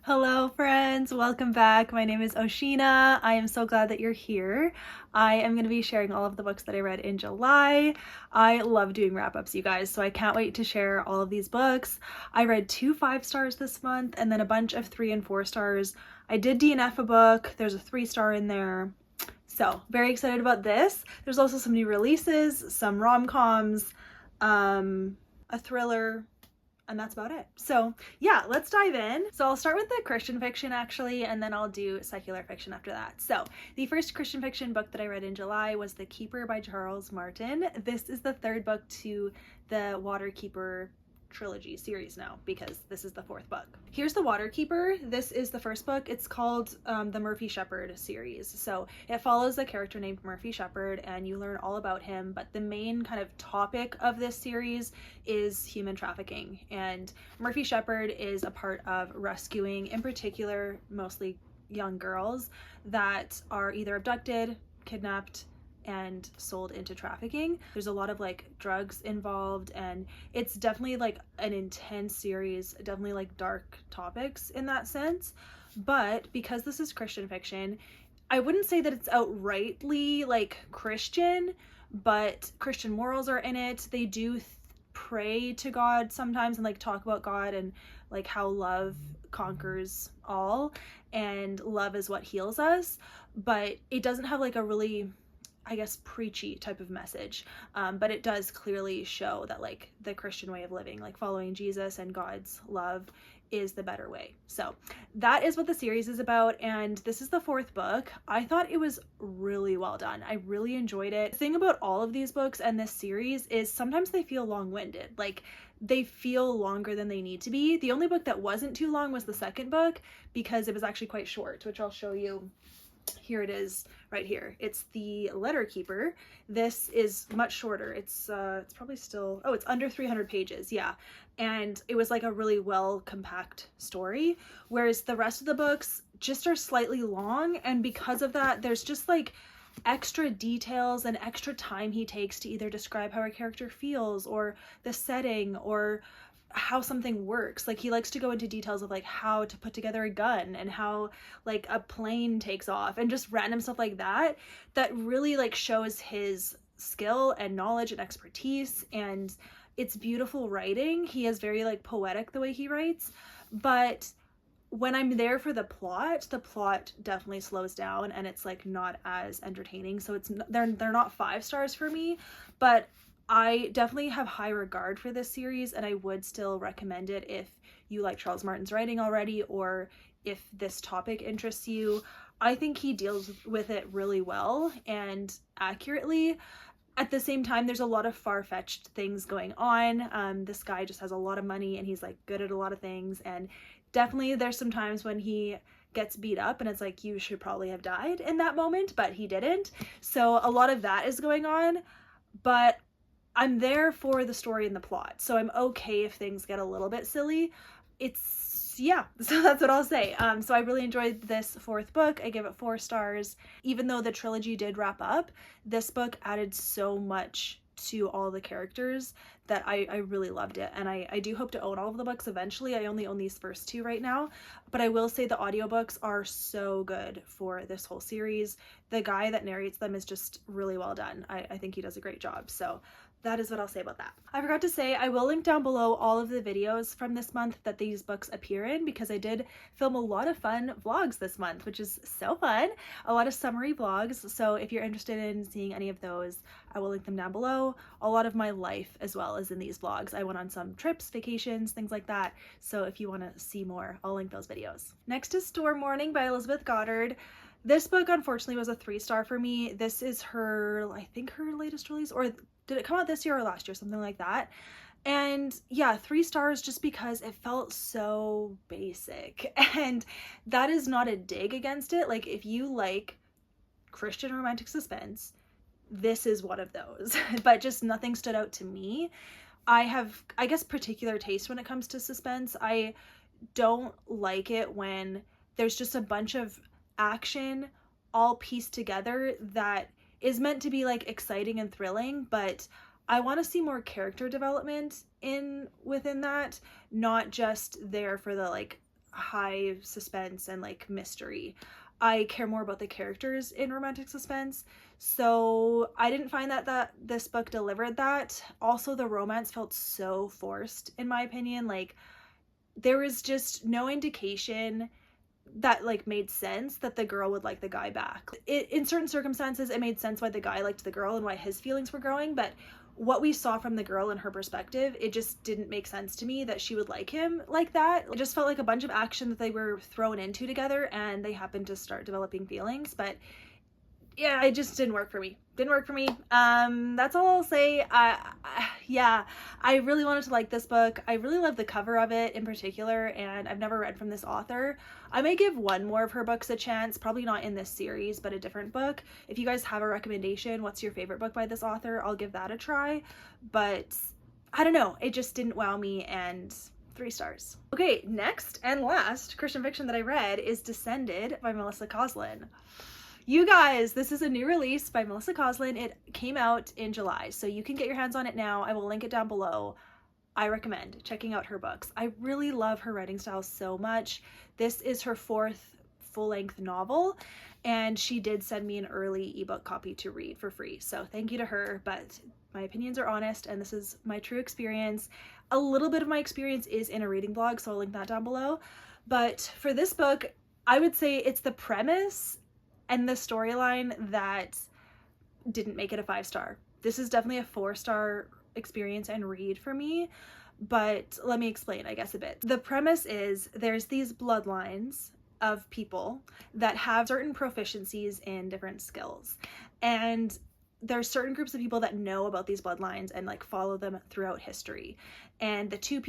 Hello friends, welcome back. My name is Oceana. I am so glad that you're here. I am going to be sharing all of the books that I read in July. I love doing wrap-ups, you guys, so I can't wait to share all of these books. I read 2 5-stars this month and then a bunch of 3 and 4 stars. I did DNF a book. There's a 3-star in there. So very excited about this. There's also some new releases, some rom-coms, a thriller, and that's about it. So yeah, let's dive in. So I'll start with the Christian fiction actually, and then I'll do secular fiction after that. So the first Christian fiction book that I read in July was The Keeper by Charles Martin. This is the 3rd book to the Waterkeeper trilogy series now, because this is the 4th book. Here's the Waterkeeper. This is the 1st book. It's called the Murphy Shepherd series. So it follows a character named Murphy Shepherd and you learn all about him, but the main kind of topic of this series is human trafficking, and Murphy Shepherd is a part of rescuing, in particular, mostly young girls that are either abducted, kidnapped, and sold into trafficking. There's a lot of like drugs involved, and it's definitely like an intense series, definitely like dark topics in that sense. But because this is Christian fiction, I wouldn't say that it's outrightly like Christian, but Christian morals are in it. They do pray to God sometimes and like talk about God and like how love conquers all and love is what heals us, but it doesn't have like a really, I guess, preachy type of message, but it does clearly show that like the Christian way of living, like following Jesus and God's love, is the better way. So that is what the series is about, and this is the 4th book. I thought it was really well done. I really enjoyed it. The thing about all of these books and this series is sometimes they feel long-winded, like they feel longer than they need to be. The only book that wasn't too long was the 2nd book, because it was actually quite short, which I'll show you. Here it is right here. It's The Letter Keeper. This is much shorter. It's probably still, oh, it's under 300 pages. Yeah. And it was like a really well compact story, whereas the rest of the books just are slightly long, and because of that there's just like extra details and extra time he takes to either describe how a character feels or the setting or how something works. Like he likes to go into details of like how to put together a gun and how like a plane takes off and just random stuff like that really like shows his skill and knowledge and expertise, and it's beautiful writing. He is very like poetic the way he writes, but when I'm there for the plot definitely slows down and it's like not as entertaining. So it's they're not 5 stars for me, but I definitely have high regard for this series, and I would still recommend it if you like Charles Martin's writing already, or if this topic interests you. I think he deals with it really well and accurately. At the same time, there's a lot of far-fetched things going on. This guy just has a lot of money and he's like good at a lot of things, and definitely there's some times when he gets beat up and it's like you should probably have died in that moment, but he didn't. So a lot of that is going on, but I'm there for the story and the plot, so I'm okay if things get a little bit silly. Yeah, so that's what I'll say. So I really enjoyed this 4th book. I give it 4 stars. Even though the trilogy did wrap up, this book added so much to all the characters that I really loved it, and I do hope to own all of the books eventually. I only own these first 2 right now, but I will say the audiobooks are so good for this whole series. The guy that narrates them is just really well done. I think he does a great job. So that is what I'll say about that. I forgot to say, I will link down below all of the videos from this month that these books appear in, because I did film a lot of fun vlogs this month, which is so fun. A lot of summary vlogs. So if you're interested in seeing any of those, I will link them down below. A lot of my life as well is in these vlogs. I went on some trips, vacations, things like that. So if you want to see more, I'll link those videos. Next is Storm Warning by Elizabeth Goddard. This book unfortunately was a 3-star for me. This is her, I think her latest release, or did it come out this year or last year, something like that. And yeah, 3 stars just because it felt so basic, and that is not a dig against it. Like if you like Christian romantic suspense, this is one of those, but just nothing stood out to me. I have, I guess, particular taste when it comes to suspense. I don't like it when there's just a bunch of action all pieced together that is meant to be like exciting and thrilling, but I want to see more character development within that, not just there for the like high suspense and like mystery. I care more about the characters in romantic suspense. So I didn't find that this book delivered that. Also, the romance felt so forced, in my opinion. Like, there was just no indication that like made sense that the girl would like the guy back. In certain circumstances, it made sense why the guy liked the girl and why his feelings were growing, but what we saw from the girl and her perspective, it just didn't make sense to me that she would like him like that. It just felt like a bunch of action that they were thrown into together and they happened to start developing feelings. But yeah, it just didn't work for me. That's all I'll say. Yeah, I really wanted to like this book. I really love the cover of it in particular, and I've never read from this author. I may give one more of her books a chance, probably not in this series, but a different book. If you guys have a recommendation, what's your favorite book by this author, I'll give that a try. But I don't know, it just didn't wow me, and 3 stars. Okay, next and last Christian fiction that I read is Descended by Melissa Koslin. You guys, this is a new release by Melissa Koslin. It came out in July, so you can get your hands on it now. I will link it down below. I recommend checking out her books. I really love her writing style so much. This is her 4th full-length novel, and she did send me an early ebook copy to read for free, so thank you to her. But my opinions are honest, and this is my true experience. A little bit of my experience is in a reading blog, so I'll link that down below. But for this book, I would say it's the premise and the storyline that didn't make it a 5-star. This is definitely a 4-star experience and read for me, but let me explain, I guess, a bit. The premise is there's these bloodlines of people that have certain proficiencies in different skills, and there's certain groups of people that know about these bloodlines and like follow them throughout history. And the 2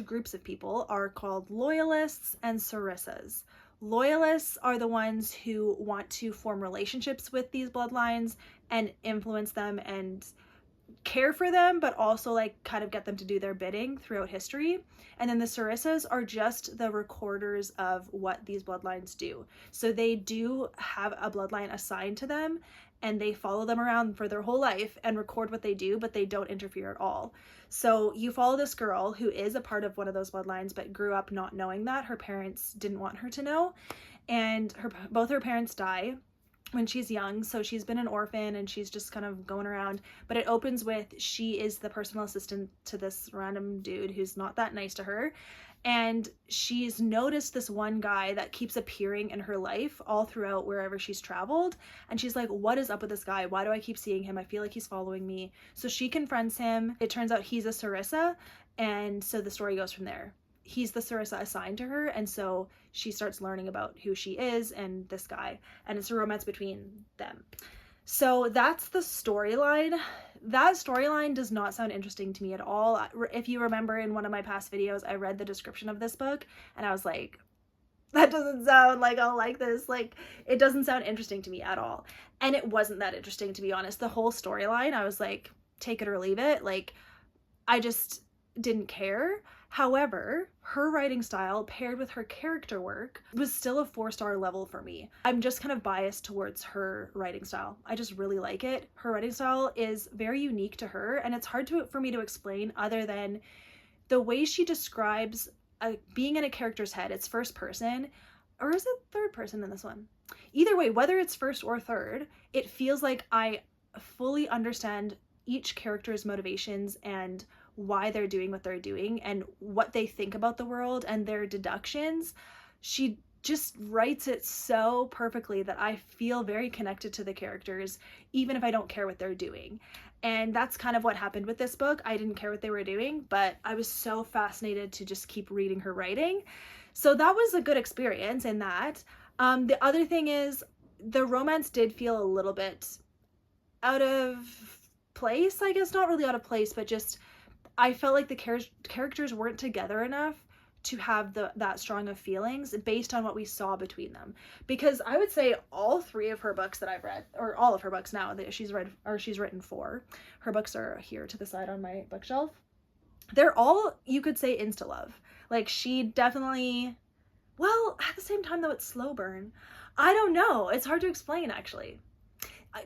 groups of people are called loyalists and sarissas. Loyalists are the ones who want to form relationships with these bloodlines and influence them and care for them, but also like kind of get them to do their bidding throughout history. And then the sarissas are just the recorders of what these bloodlines do. So they do have a bloodline assigned to them, and they follow them around for their whole life and record what they do, but they don't interfere at all. So you follow this girl who is a part of one of those bloodlines, but grew up not knowing that. Her parents didn't want her to know, and both her parents die when she's young, so she's been an orphan and she's just kind of going around. But it opens with she is the personal assistant to this random dude who's not that nice to her, and she's noticed this one guy that keeps appearing in her life all throughout wherever she's traveled, and she's like, what is up with this guy? Why do I keep seeing him? I feel like he's following me. So she confronts him. It turns out he's a sarissa, and so the story goes from there. He's the sarissa assigned to her, and so she starts learning about who she is and this guy, and it's a romance between them. So that's the storyline. That storyline does not sound interesting to me at all. If you remember in one of my past videos, I read the description of this book and I was like, that doesn't sound like I'll like this. Like, it doesn't sound interesting to me at all. And it wasn't that interesting, to be honest. The whole storyline, I was like, take it or leave it. Like, I just didn't care. However, her writing style paired with her character work was still a 4-star level for me. I'm just kind of biased towards her writing style. I just really like it. Her writing style is very unique to her, and it's hard for me to explain other than the way she describes being in a character's head. It's first person, or is it third person in this one? Either way, whether it's first or third, it feels like I fully understand each character's motivations and why they're doing what they're doing and what they think about the world and their deductions. She just writes it so perfectly that I feel very connected to the characters, even if I don't care what they're doing. And that's kind of what happened with this book. I didn't care what they were doing, but I was so fascinated to just keep reading her writing. So that was a good experience in that. The other thing is the romance did feel a little bit out of place, I guess. Not really out of place, but just I felt like the characters weren't together enough to have that strong of feelings based on what we saw between them. Because I would say all 3 of her books that I've read, or all of her books now that she's written 4, her books are here to the side on my bookshelf. They're all, you could say, insta love. Like, she definitely, well, at the same time though, it's slow burn. I don't know. It's hard to explain, actually.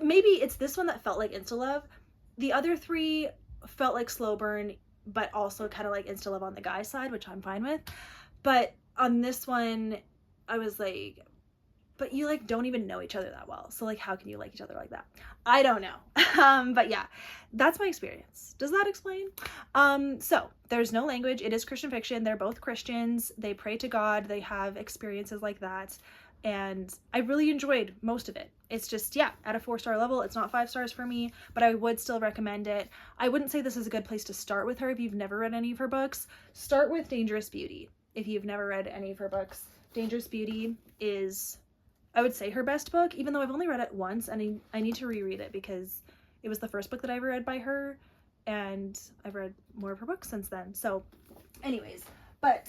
Maybe it's this one that felt like insta love. The other 3 felt like slow burn, but also kind of like insta love on the guy side, which I'm fine with. But on this one, I was like, but you like don't even know each other that well. So like, how can you like each other like that? I don't know. But yeah, that's my experience. Does that explain? So there's no language. It is Christian fiction. They're both Christians. They pray to God. They have experiences like that. And I really enjoyed most of it. It's just, yeah, at a 4-star level. It's not 5 stars for me, but I would still recommend it. I wouldn't say this is a good place to start with her if you've never read any of her books. Start with Dangerous Beauty if you've never read any of her books. Dangerous Beauty is, I would say, her best book, even though I've only read it once, and I need to reread it because it was the first book that I ever read by her, and I've read more of her books since then. So anyways, but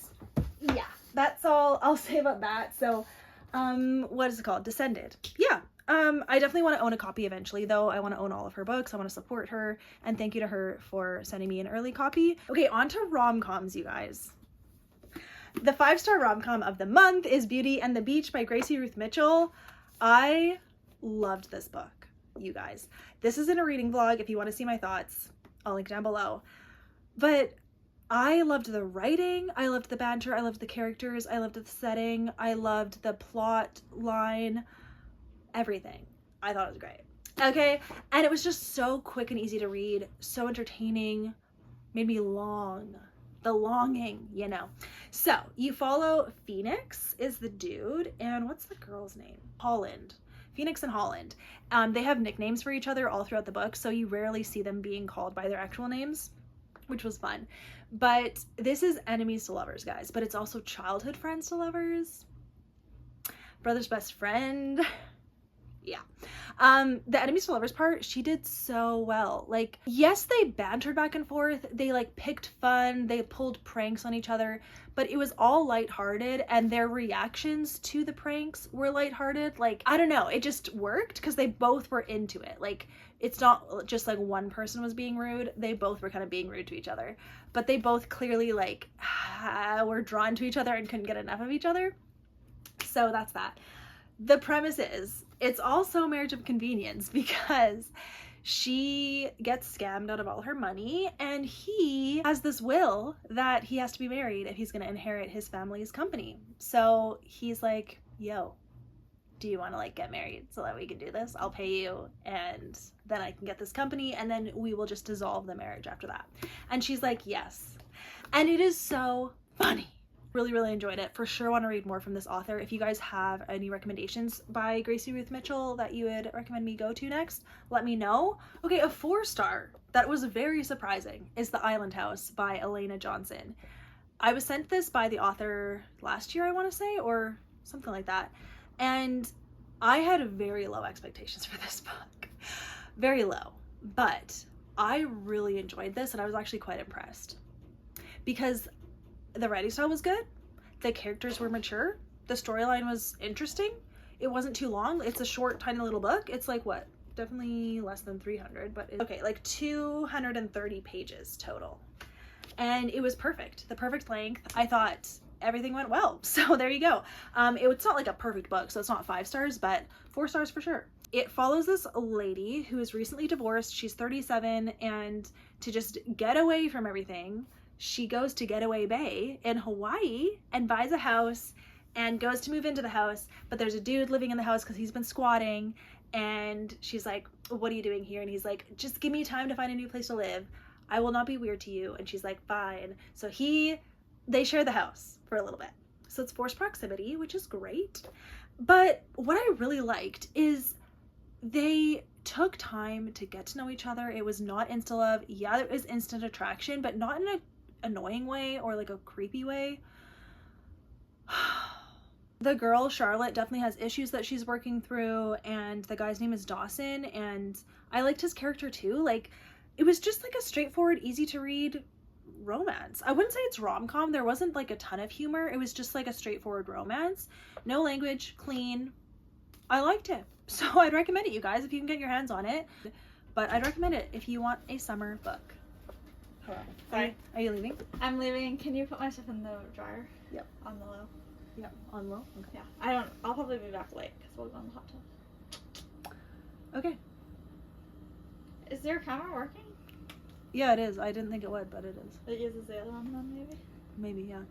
yeah, that's all I'll say about that. So what is it called? Descended. Yeah. I definitely want to own a copy eventually, though. I want to own all of her books. I want to support her, and thank you to her for sending me an early copy. Okay, on to rom-coms, you guys. The 5-star rom-com of the month is Beauty and the Beach by Gracie Ruth Mitchell. I loved this book, you guys. This is in a reading vlog if you want to see my thoughts. I'll link down below. But I loved the writing, I loved the banter, I loved the characters, I loved the setting, I loved the plot line, everything. I thought it was great. Okay, and it was just so quick and easy to read, so entertaining, made me long. The longing, you know. So you follow Phoenix is the dude, and what's the girl's name? Holland. Phoenix and Holland. They have nicknames for each other all throughout the book, so you rarely see them being called by their actual names, which was fun. But this is enemies to lovers, guys, but it's also childhood friends to lovers, brother's best friend. Yeah. The enemies to lovers part, she did so well. Like, yes, they bantered back and forth, they like picked fun, they pulled pranks on each other, but it was all lighthearted, and their reactions to the pranks were lighthearted. Like, I don't know, it just worked because they both were into it. Like, it's not just like one person was being rude, they both were kind of being rude to each other, but they both clearly like were drawn to each other and couldn't get enough of each other. So that's that. The premise is, it's also marriage of convenience because she gets scammed out of all her money, and he has this will that he has to be married if he's going to inherit his family's company. So he's like, yo, do you want to like get married so that we can do this? I'll pay you, and then I can get this company, and then we will just dissolve the marriage after that. And she's like, yes. And it is so funny. Really enjoyed it. For sure want to read more from this author. If you guys have any recommendations by Gracie Ruth Mitchell that you would recommend me go to next, let me know. Okay, a 4-star that was very surprising is The Island House by Elana Johnson. I was sent this by the author last year, I want to say, or something like that, and I had very low expectations for this book. Very low. But I really enjoyed this, and I was actually quite impressed because the writing style was good, the characters were mature, the storyline was interesting, it wasn't too long. It's a short, tiny little book. It's like, what, definitely less than 300, but okay, like 230 pages total. And it was perfect, the perfect length. I thought everything went well, so there you go. It's not like a perfect book, so it's not 5 stars, but 4 stars for sure. It follows this lady who is recently divorced. She's 37, and to just get away from everything, she goes to Getaway Bay in Hawaii and buys a house and goes to move into the house, but there's a dude living in the house because he's been squatting, and she's like, what are you doing here? And he's like, just give me time to find a new place to live. I will not be weird to you. And she's like, fine. So they share the house for a little bit. So it's forced proximity, which is great. But what I really liked is they took time to get to know each other. It was not insta love. Yeah, there is instant attraction, but not in an annoying way or like a creepy way. The girl, Charlotte, definitely has issues that she's working through, and the guy's name is Dawson, and I liked his character too. Like, it was just like a straightforward, easy to read romance. I wouldn't say it's rom-com. There wasn't like a ton of humor. It was just like a straightforward romance. No language, clean. I liked it. So I'd recommend it, you guys, if you can get your hands on it. But I'd recommend it if you want a summer book. Hold on. Sorry. Are you leaving? I'm leaving. Can you put my stuff in the dryer? Yep. On the low. Yep. On low? Okay. Yeah. I'll probably be back late because we'll go in the hot tub. Okay. Is their camera working? Yeah, it is. I didn't think it would, but it is. It uses the other one then, maybe? Maybe, yeah.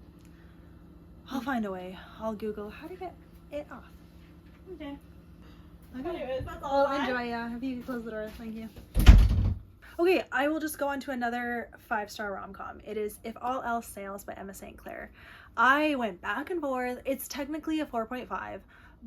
I'll find a way. I'll Google how to get it off. Okay. Okay. Anyways, that's all. Oh, enjoy, yeah. If you could close the door, thank you. Okay, I will just go on to another 5-star rom-com. It is If All Else Fails by Emma St. Clair. I went back and forth. It's technically a 4.5,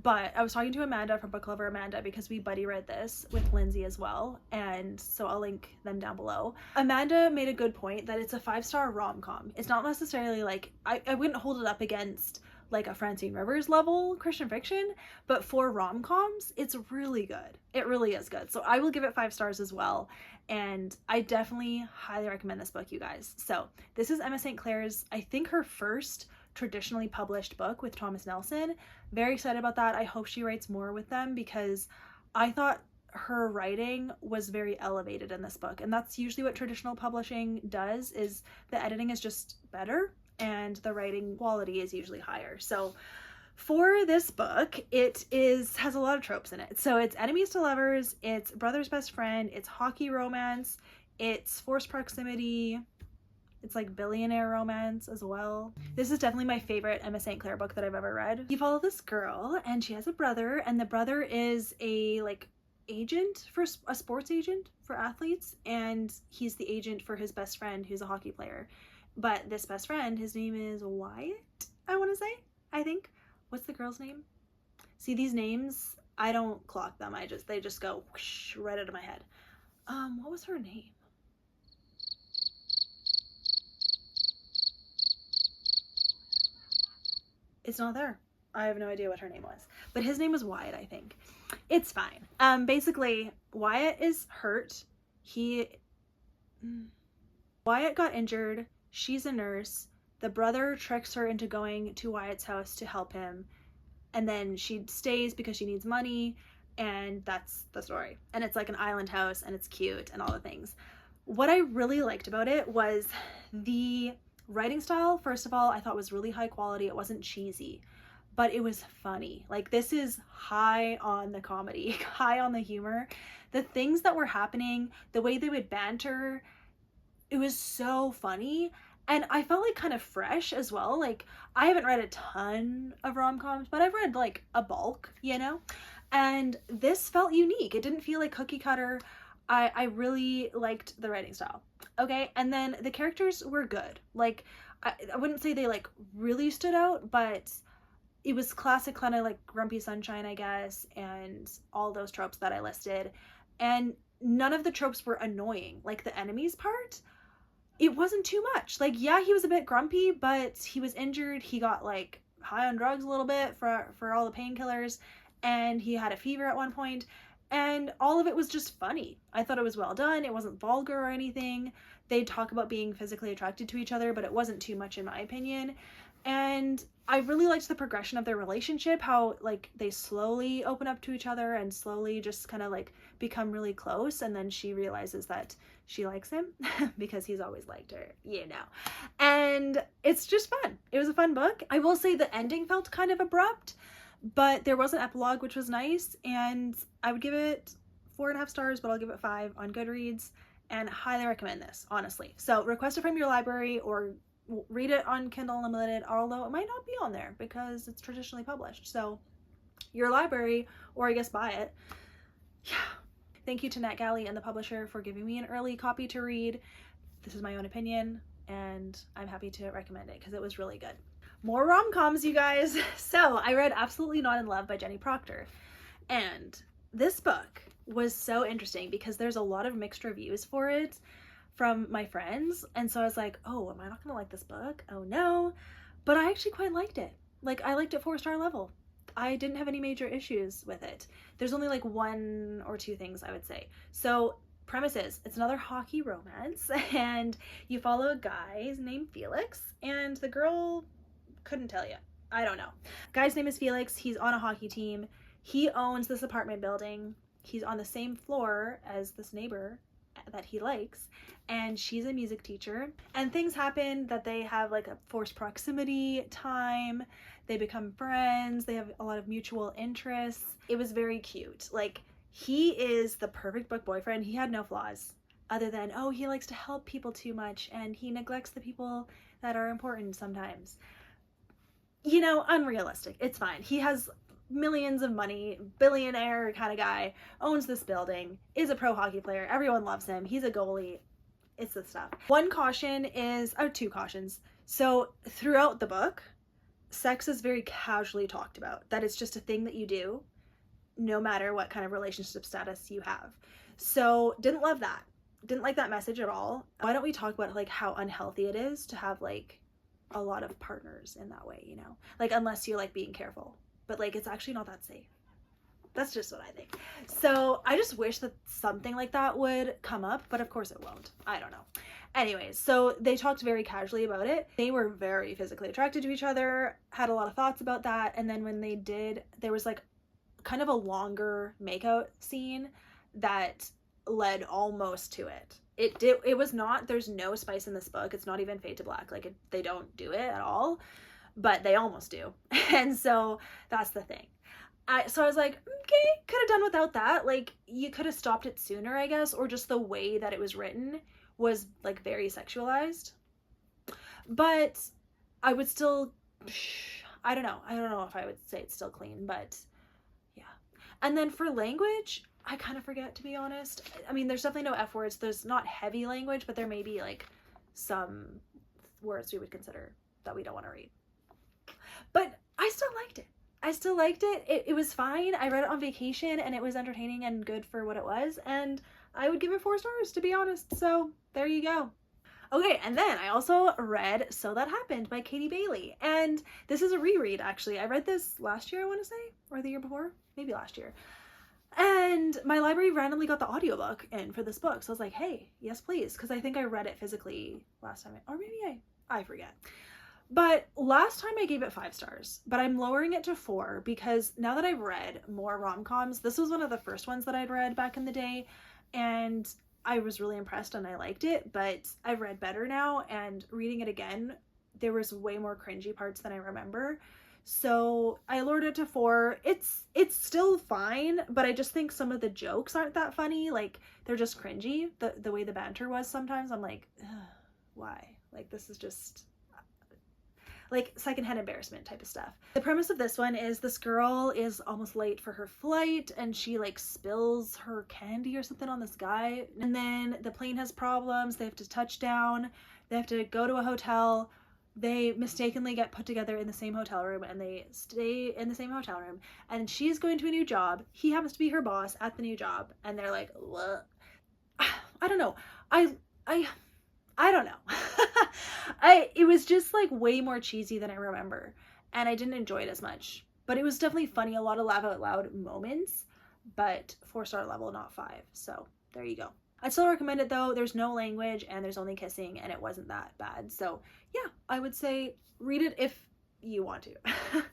but I was talking to Amanda from Book Lover Amanda because we buddy read this with Lindsay as well, and so I'll link them down below. Amanda made a good point that it's a 5-star rom-com. It's not necessarily like, I wouldn't hold it up against like a Francine Rivers level Christian fiction, but for rom-coms, it's really good. It really is good. So I will give it 5 stars as well. And I definitely highly recommend this book, you guys. So this is Emma St. Clair's, I think her first traditionally published book with Thomas Nelson. Very excited about that. I hope she writes more with them because I thought her writing was very elevated in this book. And that's usually what traditional publishing does, is the editing is just better and the writing quality is usually higher. So for this book, has a lot of tropes in it. So it's enemies to lovers, it's brother's best friend, it's hockey romance, it's forced proximity, it's like billionaire romance as well. This is definitely my favorite Emma St. Clair book that I've ever read. You follow this girl and she has a brother, and the brother is a like agent, for a sports agent for athletes, and he's the agent for his best friend who's a hockey player. But this best friend, his name is Wyatt, I want to say, I think. What's the girl's name? See, these names, I don't clock them. They just go whoosh, right out of my head. What was her name? It's not there. I have no idea what her name was. But his name was Wyatt, I think. It's fine. Basically, Wyatt is hurt. Wyatt got injured. She's a nurse. The brother tricks her into going to Wyatt's house to help him, and then she stays because she needs money, and that's the story. And it's like an island house, and it's cute and all the things. What I really liked about it was the writing style. First of all, I thought was really high quality. It wasn't cheesy, but it was funny. Like, this is high on the comedy, high on the humor. The things that were happening, the way they would banter, it was so funny. And I felt like kind of fresh as well. Like, I haven't read a ton of rom-coms, but I've read like a bulk, you know? And this felt unique. It didn't feel like cookie cutter. I really liked the writing style. Okay, and then the characters were good. Like, I wouldn't say they like really stood out, but it was classic kind of like Grumpy Sunshine, I guess, and all those tropes that I listed. And none of the tropes were annoying. Like, the enemies part, it wasn't too much. Like, yeah, he was a bit grumpy, but he was injured. He got like high on drugs a little bit for all the painkillers, and he had a fever at one point, and all of it was just funny. I thought it was well done. It wasn't vulgar or anything. They talk about being physically attracted to each other, but it wasn't too much in my opinion. And I really liked the progression of their relationship, how like they slowly open up to each other and slowly just kind of like become really close, and then she realizes that she likes him because he's always liked her, you know. And it's just fun. It was a fun book. I will say the ending felt kind of abrupt, but there was an epilogue, which was nice, and I would give it 4.5 stars, but I'll give it 5 on Goodreads, and highly recommend this, honestly. So request it from your library or read it on Kindle Unlimited, although it might not be on there because it's traditionally published. So your library, or I guess buy it. Yeah. Thank you to NetGalley and the publisher for giving me an early copy to read. This is my own opinion, and I'm happy to recommend it because it was really good. More rom-coms, you guys. So I read Absolutely Not in Love by Jenny Proctor, and this book was so interesting because there's a lot of mixed reviews for it from my friends, and so I was like, oh, am I not gonna like this book? Oh no. But I actually quite liked it. Like, I liked it 4-star level. I didn't have any major issues with it. There's only like 1 or 2 things I would say. So premise is, it's another hockey romance, and you follow a guy named Felix, and the girl couldn't tell you. I don't know. Guy's name is Felix. He's on a hockey team. He owns this apartment building. He's on the same floor as this neighbor that he likes, and she's a music teacher, and things happen that they have like a forced proximity time. They become friends. They have a lot of mutual interests. It was very cute. Like, he is the perfect book boyfriend. He had no flaws other than, oh, he likes to help people too much and he neglects the people that are important sometimes. you know, unrealistic. It's fine. He has millions of money, billionaire kind of guy, owns this building, is a pro hockey player. Everyone loves him. He's a goalie. It's the stuff. One caution is, oh, two cautions. So throughout the book, sex is very casually talked about. That it's just a thing that you do, no matter what kind of relationship status you have. So didn't love that. Didn't like that message at all. Why don't we talk about like how unhealthy it is to have like a lot of partners in that way, you know? Like unless you're like being careful. But like it's actually not that safe. That's just what I think. So I just wish that something like that would come up, but of course it won't. I don't know. Anyways, so they talked very casually about it. They were very physically attracted to each other, had a lot of thoughts about that. And then when they did, there was like kind of a longer makeout scene that led almost to it. It was not, there's no spice in this book. It's not even Fade to Black. Like they don't do it at all, but they almost do. And so that's the thing. So I was like, okay, could have done without that. Like you could have stopped it sooner, I guess, or just the way that it was written was like very sexualized. But I would still, I don't know if I would say it's still clean, but yeah. And then for language, I kind of forget, to be honest. I mean, there's definitely no F words. There's not heavy language, but there may be like some words we would consider that we don't want to read. But I still liked it. It was fine. I read it on vacation and it was entertaining and good for what it was. And I would give it 4 stars, to be honest. So there you go. Okay, and then I also read So That Happened by Katie Bailey. And this is a reread, actually. I read this last year, I want to say, or the year before, maybe last year. And my library randomly got the audiobook in for this book. So I was like, hey, yes, please. Because I think I read it physically last time. Or maybe I forget. But last time I gave it 5 stars. But I'm lowering it to 4 because now that I've read more rom-coms, this was one of the first ones that I'd read back in the day. And I was really impressed and I liked it. But I've read better now. And reading it again, there was way more cringy parts than I remember. So I lowered it to 4. It's still fine, but I just think some of the jokes aren't that funny. Like they're just cringy. The way the banter was sometimes, I'm like, why? Like this is just like secondhand embarrassment type of stuff. The premise of this one is this girl is almost late for her flight and she like spills her candy or something on this guy. And then the plane has problems. They have to touch down. They have to go to a hotel. They mistakenly get put together in the same hotel room and they stay in the same hotel room. And she's going to a new job. He happens to be her boss at the new job. And they're like, what? I don't know. I don't know. It was just like way more cheesy than I remember. And I didn't enjoy it as much. But it was definitely funny. A lot of laugh out loud moments. But 4-star level, not 5. So there you go. I'd still recommend it though. There's no language and there's only kissing and it wasn't that bad. So yeah, I would say read it if you want to.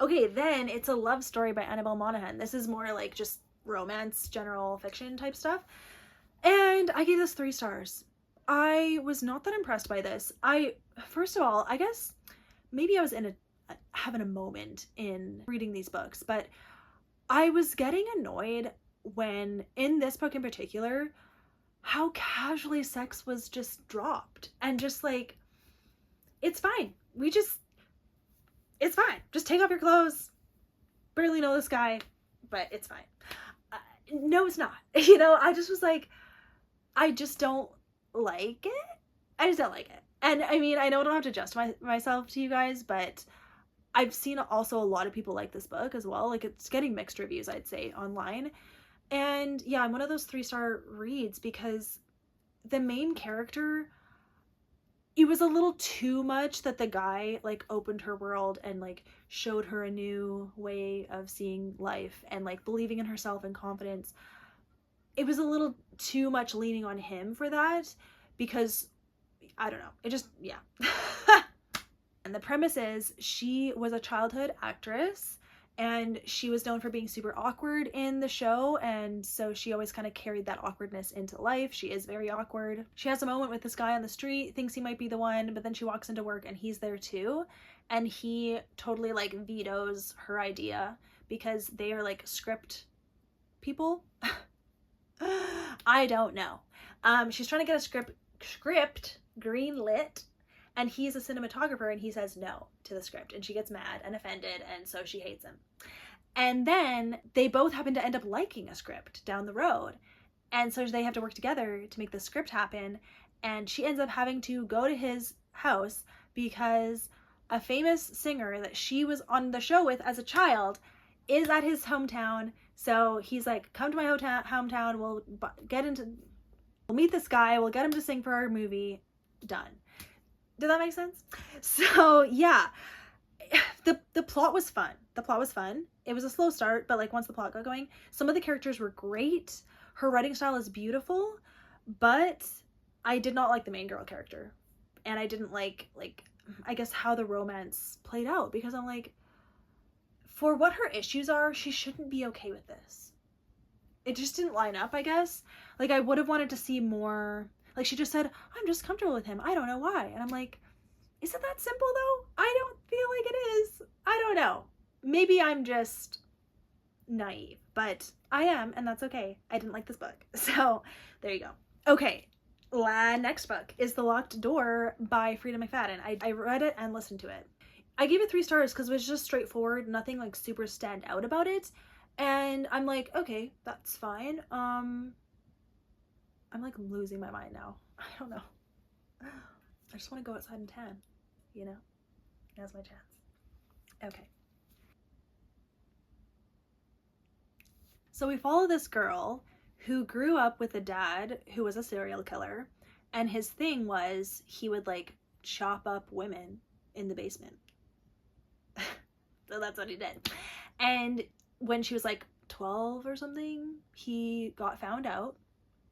Okay, then it's a love story by Annabel Monaghan. This is more like just romance, general fiction type stuff. And I gave this 3 stars. I was not that impressed by this. First of all, I guess maybe I was having a moment in reading these books, but I was getting annoyed when, in this book in particular, how casually sex was just dropped. And just like, it's fine. It's fine. Just take off your clothes. Barely know this guy, but it's fine. No, it's not. You know, I just was like, I just don't like it. I just don't like it. And I mean, I know I don't have to justify myself to you guys, but I've seen also a lot of people like this book as well. Like it's getting mixed reviews, I'd say, online. And yeah, I'm one of those 3-star reads because the main character, it was a little too much that the guy like opened her world and like showed her a new way of seeing life and like believing in herself and confidence. It was a little too much leaning on him for that because I don't know. It just, yeah. And the premise is she was a childhood actress and she was known for being super awkward in the show, and so she always kind of carried that awkwardness into life. She is very awkward. She has a moment with this guy on the street, thinks he might be the one, but then she walks into work and he's there too, and he totally like vetoes her idea because they are like script people. I don't know. She's trying to get a script greenlit, and he's a cinematographer, and he says no to the script, and she gets mad and offended, and so she hates him. And then they both happen to end up liking a script down the road, and so they have to work together to make the script happen, and she ends up having to go to his house because a famous singer that she was on the show with as a child is at his hometown. So he's like, come to my hometown, we'll meet this guy, we'll get him to sing for our movie. Done. Did that make sense? So yeah, the plot was fun. The plot was fun. It was a slow start, but like once the plot got going, some of the characters were great. Her writing style is beautiful, but I did not like the main girl character. And I didn't like I guess how the romance played out, because I'm like, for what her issues are, she shouldn't be okay with this. It just didn't line up, I guess. Like, I would have wanted to see more. Like, she just said, I'm just comfortable with him. I don't know why. And I'm like, is it that simple though? I don't feel like it is. I don't know. Maybe I'm just naive, but I am, and that's okay. I didn't like this book. So there you go. Okay. Next book is The Locked Door by Freida McFadden. I read it and listened to it. I gave it 3 stars because it was just straightforward, nothing like super stand out about it. And I'm like, okay, that's fine. I'm like losing my mind now. I don't know. I just want to go outside and tan, you know? Now's my chance. Okay. So we follow this girl who grew up with a dad who was a serial killer, and his thing was he would like chop up women in the basement. So that's what he did. And when she was like 12 or something, he got found out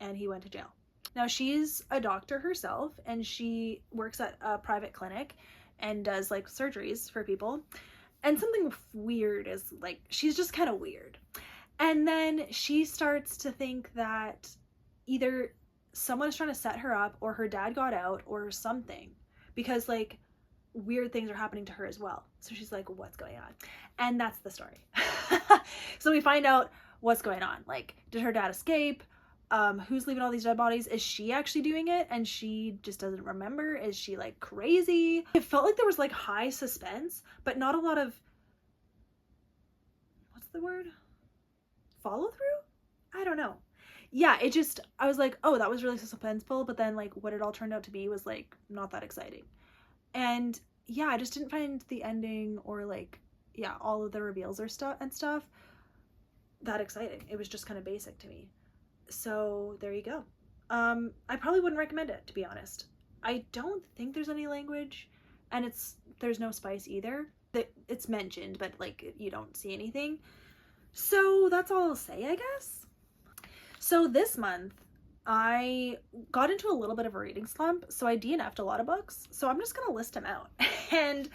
and he went to jail. Now she's a doctor herself, and she works at a private clinic and does like surgeries for people. And something weird is like, she's just kind of weird. And then she starts to think that either someone is trying to set her up, or her dad got out, or something, because like weird things are happening to her as well. So she's like, what's going on? And that's the story. So we find out what's going on. Like, did her dad escape? Who's leaving all these dead bodies? Is she actually doing it and she just doesn't remember? Is she like crazy? It felt like there was like high suspense, but not a lot of, what's the word? Follow through? I don't know. Yeah, it just, I was like, oh, that was really suspenseful, but then like what it all turned out to be was like not that exciting. And yeah, I just didn't find the ending, or like, yeah, all of the reveals or stuff that exciting. It was just kind of basic to me. So there you go. I probably wouldn't recommend it, to be honest. I don't think there's any language, and there's no spice either. It's mentioned, but like you don't see anything. So that's all I'll say, I guess. So this month I got into a little bit of a reading slump, so I DNF'd a lot of books. So I'm just gonna list them out, and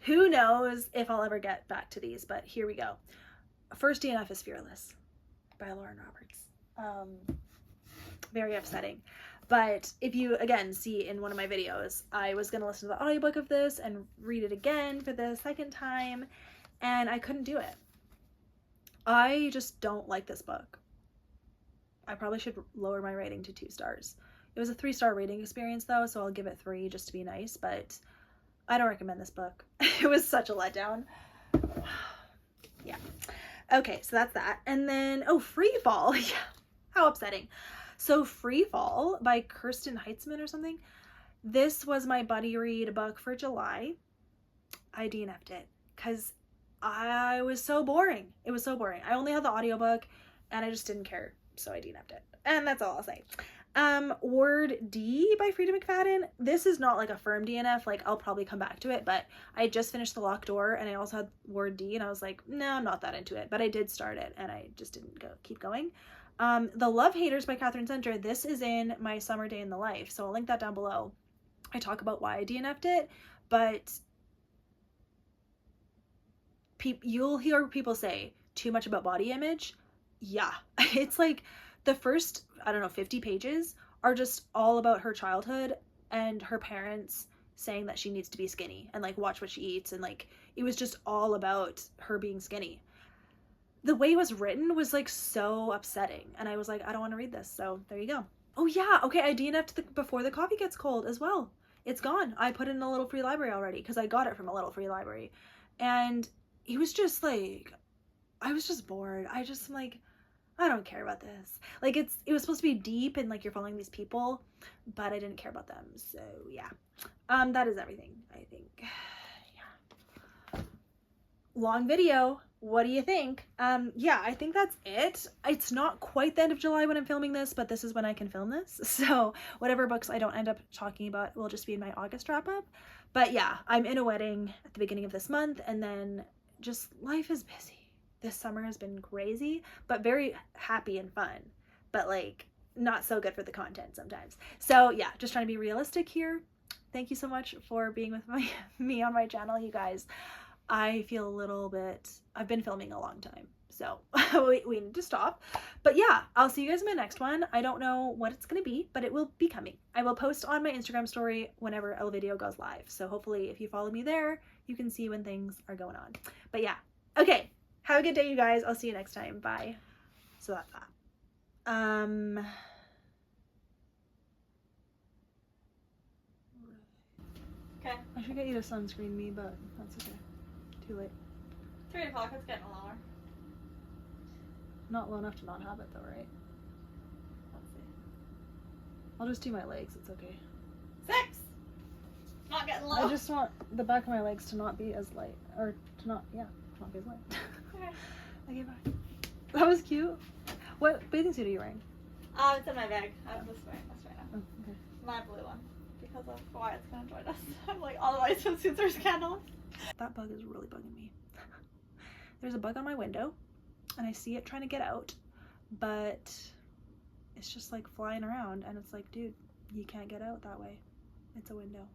who knows if I'll ever get back to these, but here we go. First DNF is Fearless by Lauren Roberts. Very upsetting. But if you, again, see in one of my videos, I was going to listen to the audiobook of this and read it again for the second time, and I couldn't do it. I just don't like this book. I probably should lower my rating to 2 stars. It was a 3-star rating experience though, so I'll give it 3 just to be nice, but I don't recommend this book. It was such a letdown. Yeah. Okay, so that's that. And then, oh, Freefall. Yeah. How upsetting. So Freefall by Kristen Heitzmann or something. This was my buddy read book for July. I DNF'd it because I was so boring. It was so boring. I only had the audiobook and I just didn't care. So I DNF'd it. And that's all I'll say. Word D by Freida McFadden. This is not like a firm DNF. Like, I'll probably come back to it, but I just finished The Locked Door and I also had Word D and I was like, no, I'm not that into it, but I did start it and I just didn't keep going. The Love Haters by Katherine. This is in my summer day in the life, so I'll link that down below. I talk about why I DNF'd it, but you'll hear people say too much about body image. Yeah, it's like the first, I don't know, 50 pages are just all about her childhood and her parents saying that she needs to be skinny and like watch what she eats, and like it was just all about her being skinny. The way it was written was like so upsetting, and I was like, I don't want to read this, so there you go. Oh yeah, okay, I DNF'd Before the Coffee Gets Cold as well. it's gone. I put it in a little free library already because I got it from a little free library. And it was just like, I was just bored. I'm like, I don't care about this. Like, it was supposed to be deep and like you're following these people, but I didn't care about them. So yeah, that is everything, I think. Yeah. Long video. What do you think? Yeah, I think that's it. It's not quite the end of July when I'm filming this, but this is when I can film this. So whatever books I don't end up talking about will just be in my August wrap up. But yeah, I'm in a wedding at the beginning of this month, and then just life is busy. This summer has been crazy, but very happy and fun, but like not so good for the content sometimes. So yeah, just trying to be realistic here. Thank you so much for being with me on my channel, you guys. I feel a little bit, I've been filming a long time, so we need to stop. But yeah, I'll see you guys in my next one. I don't know what it's going to be, but it will be coming. I will post on my Instagram story whenever a video goes live. So hopefully if you follow me there, you can see when things are going on. But yeah, okay. Have a good day, you guys. I'll see you next time. Bye. So that's that. Okay. I should get you to sunscreen me, but that's okay. Too late. 3 o'clock, it's getting lower. Not low enough to not have it though, right? Let's see. I'll just do my legs. It's okay. 6! Not getting low. I just want the back of my legs to not be as light. Or to not, yeah, to not be as light. Okay. Okay, bye. That was cute. What bathing suit are you wearing? It's in my bag. I'm just wearing this right now. Oh, okay. My blue one. Because of Wyatt's gonna join us. I'm like, all my swimsuits are scandalous. That bug is really bugging me. There's a bug on my window, and I see it trying to get out, but it's just like flying around, and it's like, dude, you can't get out that way. It's a window.